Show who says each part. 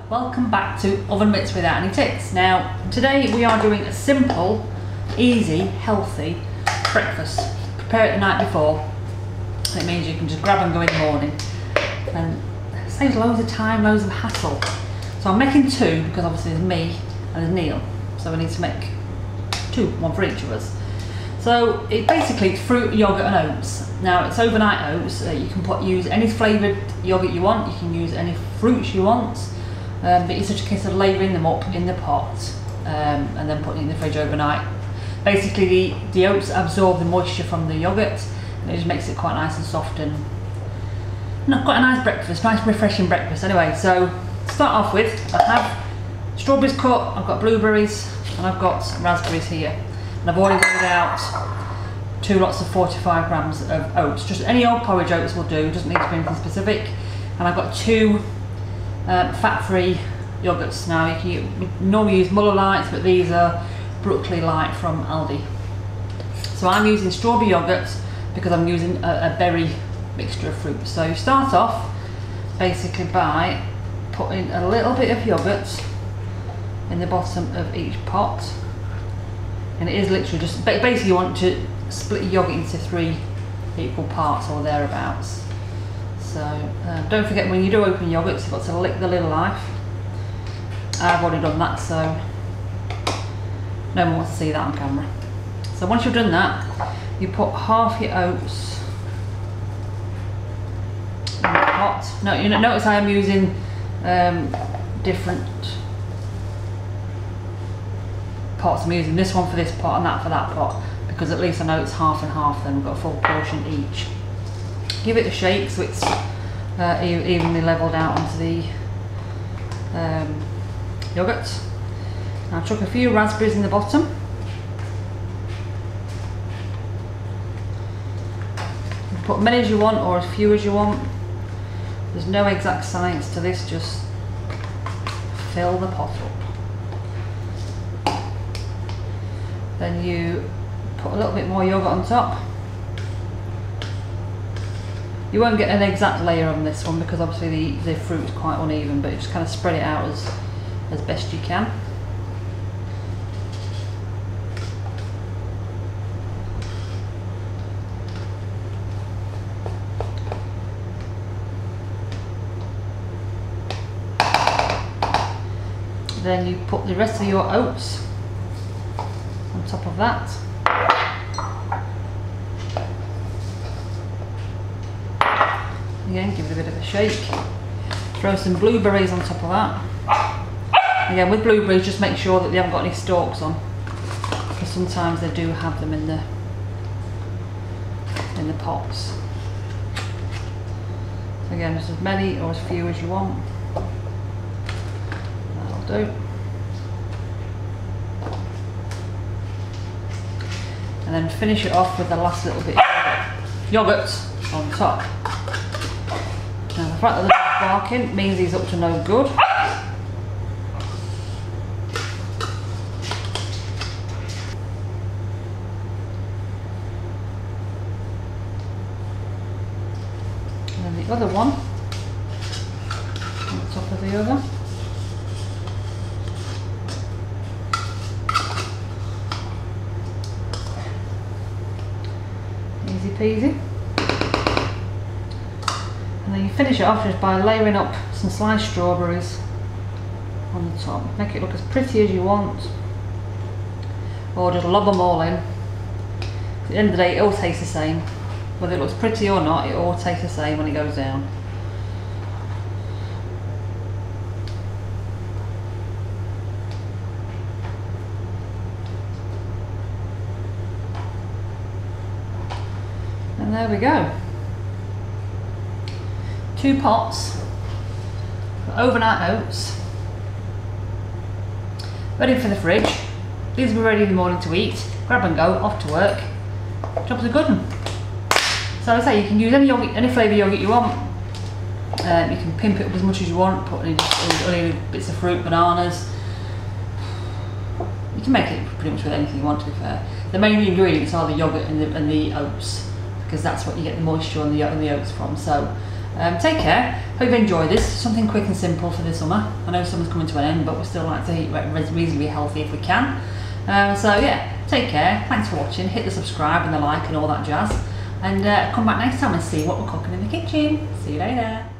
Speaker 1: welcome back to Oven Mitts Without Any Ticks. Now, today we are doing a simple, easy, healthy breakfast. Prepare it the night before. It means you can just grab and go in the morning. And it saves loads of time, loads of hassle. So I'm making two because obviously there's me and there's Neil. So we need to make two, one for each of us. So it basically it's fruit, yogurt and oats. Now it's overnight oats. You can use any flavoured yogurt you want. You can use any fruits you want. But it's just a case of layering them up in the pot and then putting it in the fridge overnight. Basically the oats absorb the moisture from the yogurt and it just makes it quite nice and soft and quite a nice breakfast, nice refreshing breakfast. Anyway, so to start off with, I have strawberries cut, I've got blueberries and I've got raspberries here. And I've already weighed out 2 lots of 45 grams of oats. Just any old porridge oats will do, doesn't need to be anything specific. And I've got 2 fat-free yogurts. Now you normally use Muller Lights, but these are Brooklyn Light from Aldi. So I'm using strawberry yogurt because I'm using a berry mixture of fruit. So you start off basically by putting a little bit of yogurt in the bottom of each pot. And it is literally just, basically you want to split your yogurt into 3 equal parts or thereabouts. So don't forget when you do open yogurts, you've got to lick the lid life. I've already done that, so no one wants to see that on camera. So once you've done that, you put half your oats in the pot. Now you notice I am using different pots. I'm using this one for this pot and that for that pot because at least I know it's half and half, then we've got a full portion each. Give it a shake so it's evenly levelled out onto the yoghurt. Now chuck a few raspberries in the bottom. You put many as you want or as few as you want. There's no exact science to this, just fill the pot up. Then you put a little bit more yogurt on top. You won't get an exact layer on this one because obviously the fruit is quite uneven, but you just kind of spread it out as best you can. Then you put the rest of your oats on top of that. Again, give it a bit of a shake. Throw some blueberries on top of that. Again, with blueberries, just make sure that they haven't got any stalks on, because sometimes they do have them in the pots. So again, just as many or as few as you want. That'll do. And then finish it off with the last little bit of yogurt on top. Now the fact that they're barking means he's up to no good. And then the other one on top of the other. Easy peasy. And then you finish it off just by layering up some sliced strawberries on the top. Make it look as pretty as you want, or just lob them all in. At the end of the day, it all tastes the same. Whether it looks pretty or not, it all tastes the same when it goes down. And there we go. 2 pots of overnight oats, ready for the fridge. These will be ready in the morning to eat. Grab and go, off to work. Job's a good one. So as I say, you can use any yogurt, any flavour yogurt you want. You can pimp it up as much as you want, put in bits of fruit, bananas. You can make it pretty much with anything you want, to be fair. The main ingredients are the yogurt and the oats, because that's what you get the moisture on the oats from. So Take care. Hope you enjoyed this. Something quick and simple for the summer. I know summer's coming to an end, but we still like to eat reasonably healthy if we can. So yeah, take care. Thanks for watching. Hit the subscribe and the like and all that jazz. And come back next time and see what we're cooking in the kitchen. See you later.